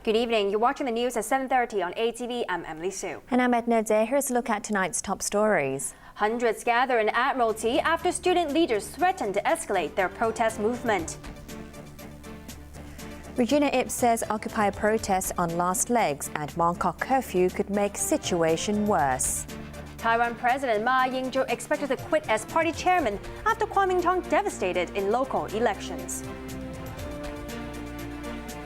Good evening. You're watching the news at 7:30 on ATV. I'm Emily Sue. And I'm Edna Tse. Here's a look at tonight's top stories. Hundreds gather in Admiralty after student leaders threaten to escalate their protest movement. Regina Ip says Occupy protests on last legs and Mongkok curfew could make situation worse. Taiwan President Ma Ying-jeou expected to quit as party chairman after Kuomintang devastated in local elections.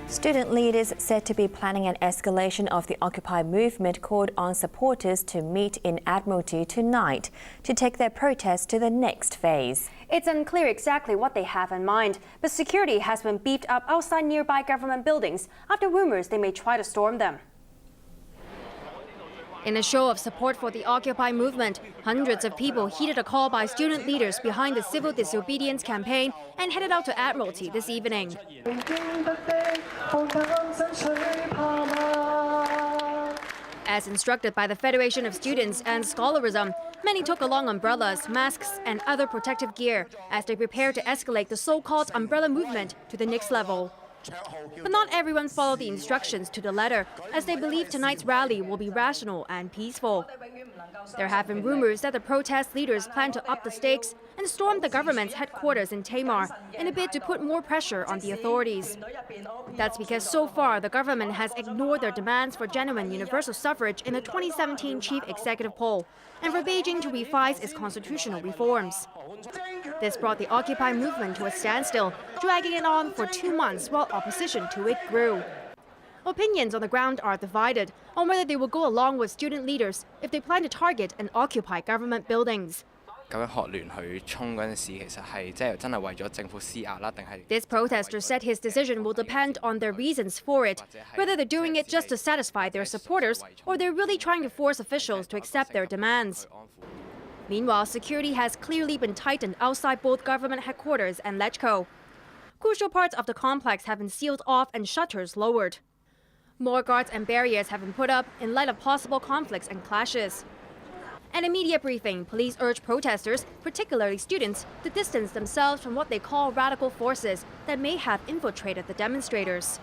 Student leaders said to be planning an escalation of the Occupy movement called on supporters to meet in Admiralty tonight to take their protest to the next phase. It's unclear exactly what they have in mind, but security has been beefed up outside nearby government buildings after rumors they may try to storm them. In a show of support for the Occupy movement, hundreds of people heeded a call by student leaders behind the civil disobedience campaign and headed out to Admiralty this evening. As instructed by the Federation of Students and Scholarism, many took along umbrellas, masks, and other protective gear as they prepare to escalate the so-called umbrella movement to the next level. But not everyone followed the instructions to the letter, as they believe tonight's rally will be rational and peaceful. There have been rumors that the protest leaders plan to up the stakes and storm the government's headquarters in Tamar in a bid to put more pressure on the authorities. That's because so far the government has ignored their demands for genuine universal suffrage in the 2017 chief executive poll and for Beijing to revise its constitutional reforms. This brought the Occupy movement to a standstill, dragging it on for 2 months while opposition to it grew. Opinions on the ground are divided on whether they will go along with student leaders if they plan to target and occupy government buildings. This protester said his decision will depend on their reasons for it, whether they're doing it just to satisfy their supporters or they're really trying to force officials to accept their demands. Meanwhile, security has clearly been tightened outside both government headquarters and Lechko. Crucial parts of the complex have been sealed off and shutters lowered. More guards and barriers have been put up in light of possible conflicts and clashes. At a media briefing, police urged protesters, particularly students, to distance themselves from what they call radical forces that may have infiltrated the demonstrators.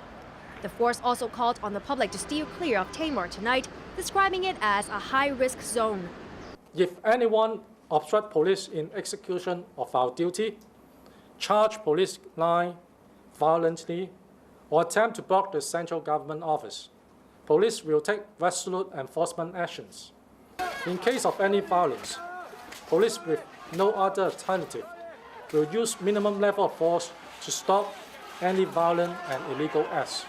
The force also called on the public to steer clear of Tamar tonight, describing it as a high-risk zone. If anyone obstructs police in execution of our duty, charge police line violently, or attempt to block the central government office, police will take resolute enforcement actions. In case of any violence, police with no other alternative will use minimum level of force to stop any violent and illegal acts,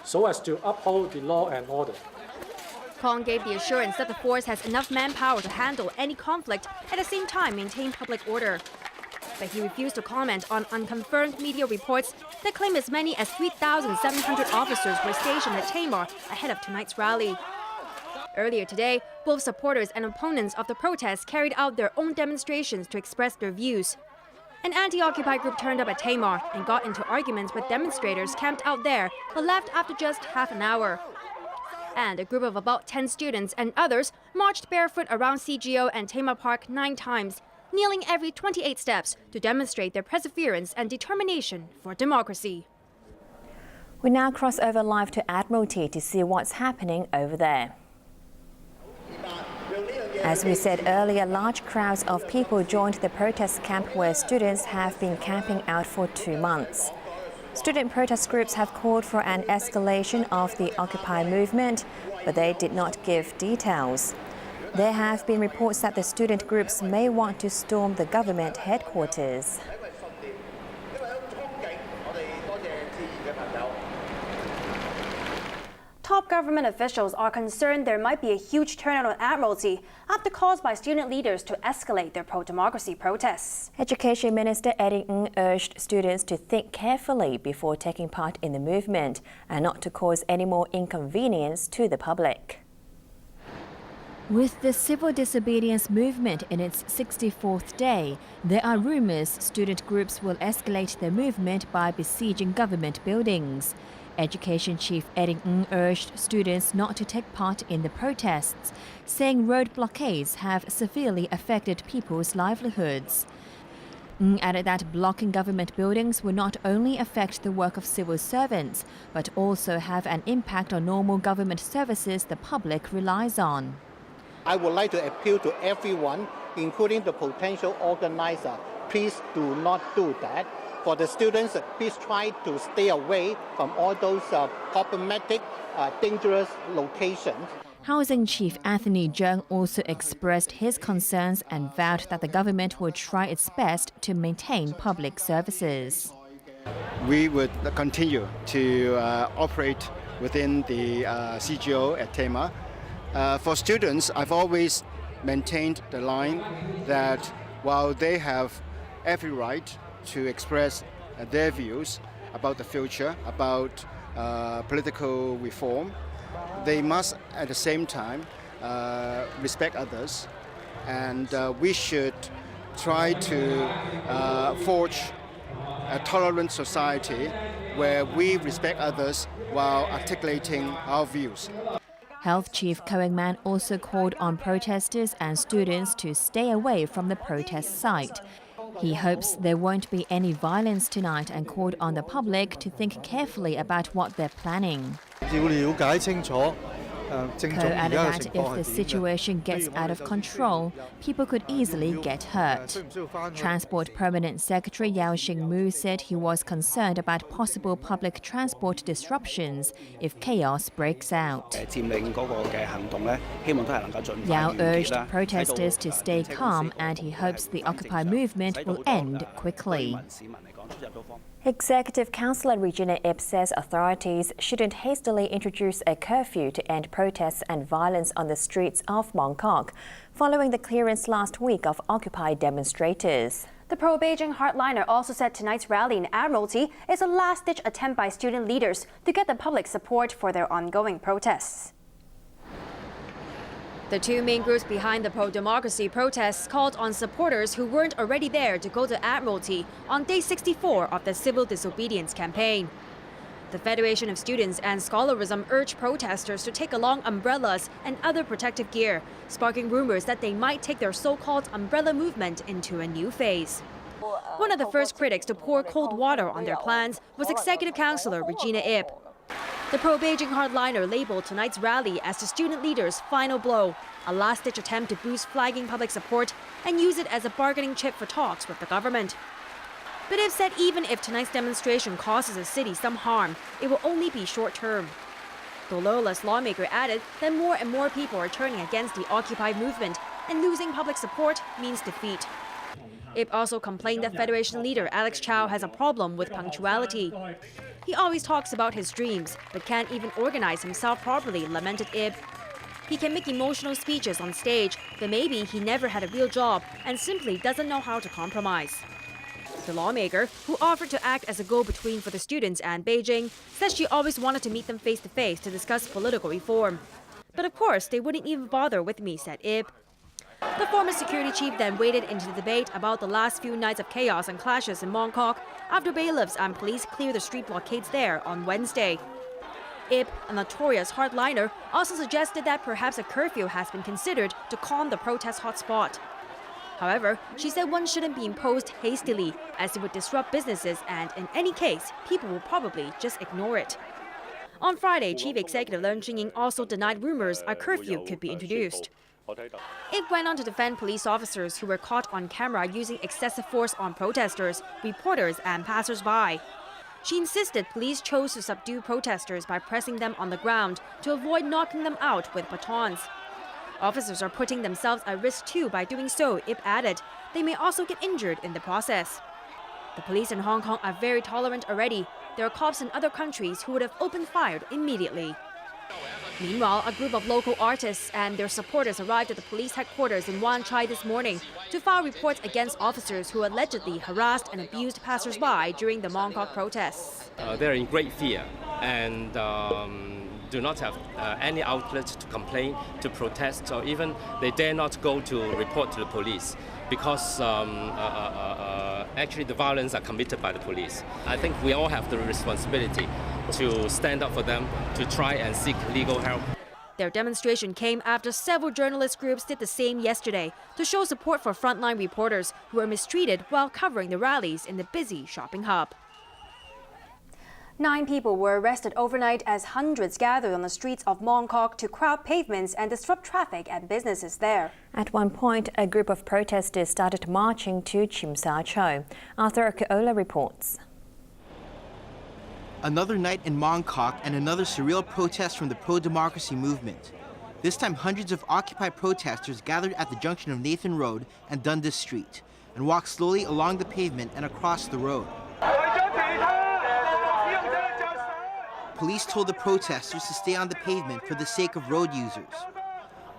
so as to uphold the law and order. Kong gave the assurance that the force has enough manpower to handle any conflict, at the same time maintain public order. But he refused to comment on unconfirmed media reports that claim as many as 3,700 officers were stationed at Tamar ahead of tonight's rally. Earlier today, both supporters and opponents of the protests carried out their own demonstrations to express their views. An anti-Occupy group turned up at Tamar and got into arguments with demonstrators camped out there, but left after just half an hour. And a group of about 10 students and others marched barefoot around CGO and Tamar Park 9 times, kneeling every 28 steps to demonstrate their perseverance and determination for democracy. We now cross over live to Admiralty to see what's happening over there. As we said earlier, large crowds of people joined the protest camp where students have been camping out for 2 months. Student protest groups have called for an escalation of the Occupy movement, but they did not give details. There have been reports that the student groups may want to storm the government headquarters. Top government officials are concerned there might be a huge turnout on Admiralty after calls by student leaders to escalate their pro-democracy protests. Education Minister Edna Tse urged students to think carefully before taking part in the movement and not to cause any more inconvenience to the public. With the civil disobedience movement in its 64th day, there are rumors student groups will escalate their movement by besieging government buildings. Education Chief Edna Tse urged students not to take part in the protests, saying road blockades have severely affected people's livelihoods. Ng added that blocking government buildings will not only affect the work of civil servants, but also have an impact on normal government services the public relies on. I would like to appeal to everyone, including the potential organizer, please do not do that. For the students, please try to stay away from all those problematic, dangerous locations. Housing Chief Anthony Jung also expressed his concerns and vowed that the government will try its best to maintain public services. We would continue to operate within the CGO at Tema. For students, I've always maintained the line that while they have every right to express their views about the future, about political reform, they must at the same time respect others, and we should try to forge a tolerant society where we respect others while articulating our views. Health Chief Koeng-man also called on protesters and students to stay away from the protest site. He hopes there won't be any violence tonight and called on the public to think carefully about what they're planning. Ko added that if the situation gets out of control, people could easily get hurt. Transport Permanent Secretary Yao Xingmu said he was concerned about possible public transport disruptions if chaos breaks out. Yao urged protesters to stay calm and he hopes the Occupy movement will end quickly. Executive Councillor Regina Ip says authorities shouldn't hastily introduce a curfew to end protests and violence on the streets of Mongkok, following the clearance last week of Occupy demonstrators. The pro-Beijing hardliner also said tonight's rally in Admiralty is a last-ditch attempt by student leaders to get the public support for their ongoing protests. The two main groups behind the pro-democracy protests called on supporters who weren't already there to go to Admiralty on day 64 of the civil disobedience campaign. The Federation of Students and Scholarism urged protesters to take along umbrellas and other protective gear, sparking rumors that they might take their so-called umbrella movement into a new phase. One of the first critics to pour cold water on their plans was Executive Councillor Regina Ip. The pro-Beijing hardliner labeled tonight's rally as the student leaders' final blow, a last-ditch attempt to boost flagging public support and use it as a bargaining chip for talks with the government. But Ip said even if tonight's demonstration causes the city some harm, it will only be short-term. The loyalist lawmaker added that more and more people are turning against the Occupy movement, and losing public support means defeat. Ip also complained that Federation leader Alex Chow has a problem with punctuality. He always talks about his dreams, but can't even organize himself properly, lamented Ip. He can make emotional speeches on stage, but maybe he never had a real job and simply doesn't know how to compromise. The lawmaker, who offered to act as a go-between for the students and Beijing, says she always wanted to meet them face-to-face to discuss political reform. But of course, they wouldn't even bother with me, said Ip. The former security chief then waded into the debate about the last few nights of chaos and clashes in Mongkok after bailiffs and police cleared the street blockades there on Wednesday. Ip, a notorious hardliner, also suggested that perhaps a curfew has been considered to calm the protest hotspot. However, she said one shouldn't be imposed hastily, as it would disrupt businesses and, in any case, people will probably just ignore it. On Friday, Chief Executive Leung Ching-ying also denied rumors a curfew could be introduced. It went on to defend police officers who were caught on camera using excessive force on protesters, reporters, and passers-by. She insisted police chose to subdue protesters by pressing them on the ground to avoid knocking them out with batons. Officers are putting themselves at risk too by doing so, Ip added. They may also get injured in the process. The police in Hong Kong are very tolerant already. There are cops in other countries who would have opened fire immediately. Meanwhile, a group of local artists and their supporters arrived at the police headquarters in Wan Chai this morning to file reports against officers who allegedly harassed and abused passers-by during the Mongkok protests. They're in great fear and do not have any outlet to complain, to protest, or even they dare not go to report to the police because actually the violence are committed by the police. I think we all have the responsibility to stand up for them, to try and seek legal help. Their demonstration came after several journalist groups did the same yesterday to show support for frontline reporters who were mistreated while covering the rallies in the busy shopping hub. 9 people were arrested overnight as hundreds gathered on the streets of Mongkok to crowd pavements and disrupt traffic at businesses there. At one point, a group of protesters started marching to Tsim Sha Tsui. Arthur Okuola reports. Another night in Mongkok and another surreal protest from the pro-democracy movement. This time, hundreds of Occupy protesters gathered at the junction of Nathan Road and Dundas Street and walked slowly along the pavement and across the road. Police told the protesters to stay on the pavement for the sake of road users.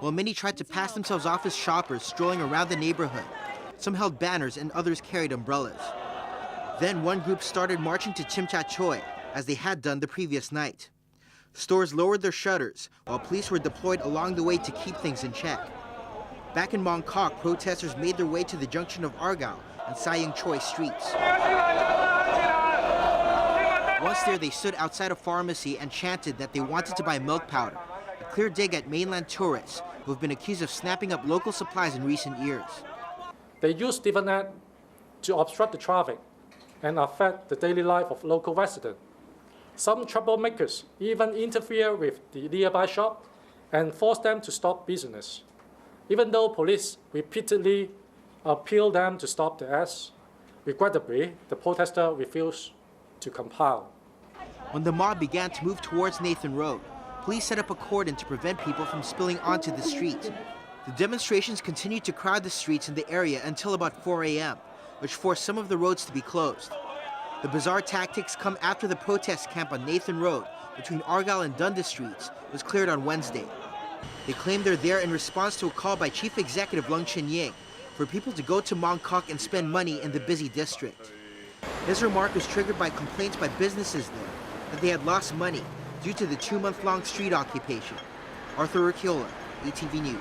While many tried to pass themselves off as shoppers strolling around the neighborhood, some held banners and others carried umbrellas. Then one group started marching to Tsim Sha Tsui, as they had done the previous night. Stores lowered their shutters, while police were deployed along the way to keep things in check. Back in Mongkok, protesters made their way to the junction of Argyle and Sayang Choi streets. Once there, they stood outside a pharmacy and chanted that they wanted to buy milk powder, a clear dig at mainland tourists who have been accused of snapping up local supplies in recent years. They use different acts to obstruct the traffic and affect the daily life of local residents. Some troublemakers even interfere with the nearby shop and force them to stop business. Even though police repeatedly appeal them to stop the acts, regrettably, the protester refused to comply. When the mob began to move towards Nathan Road, police set up a cordon to prevent people from spilling onto the street. The demonstrations continued to crowd the streets in the area until about 4 a.m., which forced some of the roads to be closed. The bizarre tactics come after the protest camp on Nathan Road between Argyle and Dundas Streets was cleared on Wednesday. They claim they're there in response to a call by Chief Executive Leung Chun-ying for people to go to Mongkok and spend money in the busy district. His remark was triggered by complaints by businesses there that they had lost money due to the 2-month-long street occupation. Arthur Urquiola, ETV News.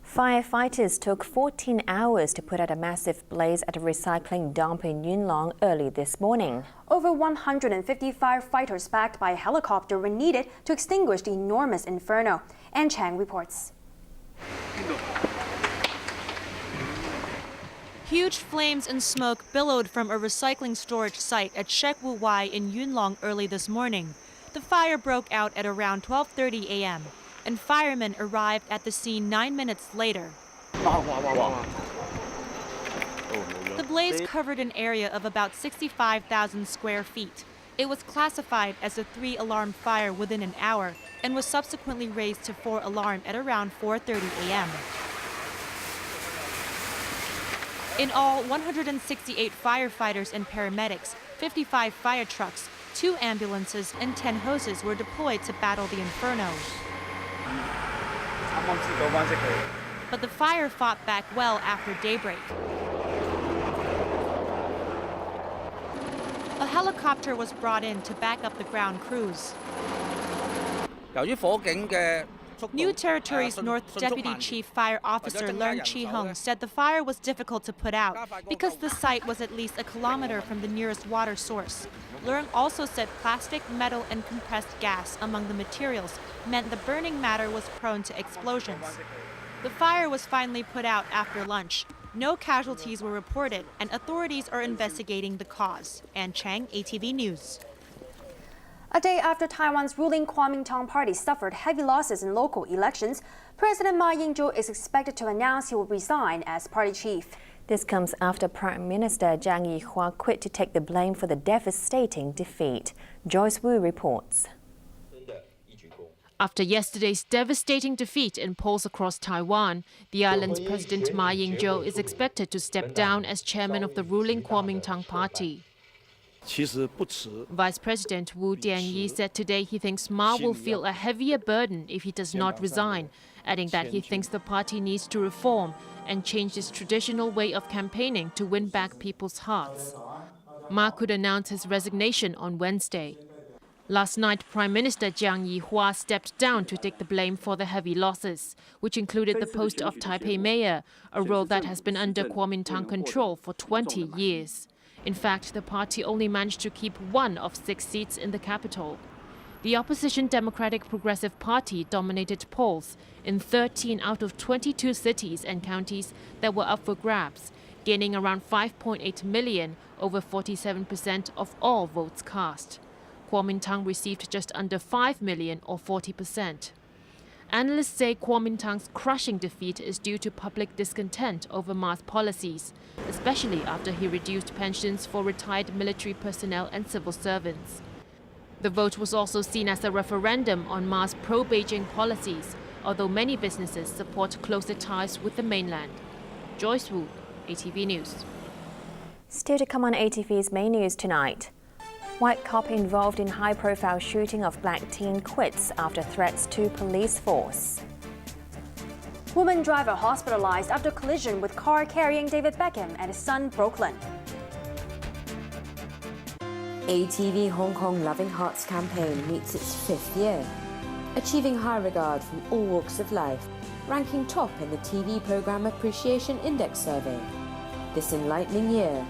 Firefighters took 14 hours to put out a massive blaze at a recycling dump in Yuen Long early this morning. Over 150 firefighters backed by a helicopter were needed to extinguish the enormous inferno. Ann Chang reports. Huge flames and smoke billowed from a recycling storage site at Shek Wu Wai in Yuen Long early this morning. The fire broke out at around 12:30 a.m. and firemen arrived at the scene 9 minutes later. The blaze covered an area of about 65,000 square feet. It was classified as a 3-alarm fire within an hour and was subsequently raised to 4-alarm at around 4:30 a.m. In all, 168 firefighters and paramedics, 55 fire trucks, 2 ambulances, and 10 hoses were deployed to battle the inferno. But the fire fought back well after daybreak. A helicopter was brought in to back up the ground crews. New Territories North Deputy Chief Fire Officer Leung Chi-hung said the fire was difficult to put out because the site was at least a kilometer from the nearest water source. Leung also said plastic, metal, and compressed gas among the materials meant the burning matter was prone to explosions. The fire was finally put out after lunch. No casualties were reported, and authorities are investigating the cause. Ann Chang, ATV News. A day after Taiwan's ruling Kuomintang party suffered heavy losses in local elections, President Ma Ying-jeou is expected to announce he will resign as party chief. This comes after Prime Minister Jiang Yihua quit to take the blame for the devastating defeat. Joyce Wu reports. After yesterday's devastating defeat in polls across Taiwan, the island's President Ma Ying-jeou is expected to step down as chairman of the ruling Kuomintang party. Vice President Wu Dianyi said today he thinks Ma will feel a heavier burden if he does not resign, adding that he thinks the party needs to reform and change its traditional way of campaigning to win back people's hearts. Ma could announce his resignation on Wednesday. Last night, Prime Minister Jiang Yihua stepped down to take the blame for the heavy losses, which included the post of Taipei mayor, a role that has been under Kuomintang control for 20 years. In fact, the party only managed to keep 1 of 6 seats in the capital. The opposition Democratic Progressive Party dominated polls in 13 out of 22 cities and counties that were up for grabs, gaining around 5.8 million, over 47% of all votes cast. Kuomintang received just under 5 million, or 40%. Analysts say Kuomintang's crushing defeat is due to public discontent over Ma's policies, especially after he reduced pensions for retired military personnel and civil servants. The vote was also seen as a referendum on Ma's pro-Beijing policies, although many businesses support closer ties with the mainland. Joyce Wu, ATV News. Still to come on ATV's main news tonight. White cop involved in high-profile shooting of black teen quits after threats to police force. Woman driver hospitalized after collision with car carrying David Beckham and his son Brooklyn. ATV Hong Kong Loving Hearts campaign meets its 5th year, achieving high regard from all walks of life, ranking top in the TV Programme Appreciation Index survey. This enlightening year,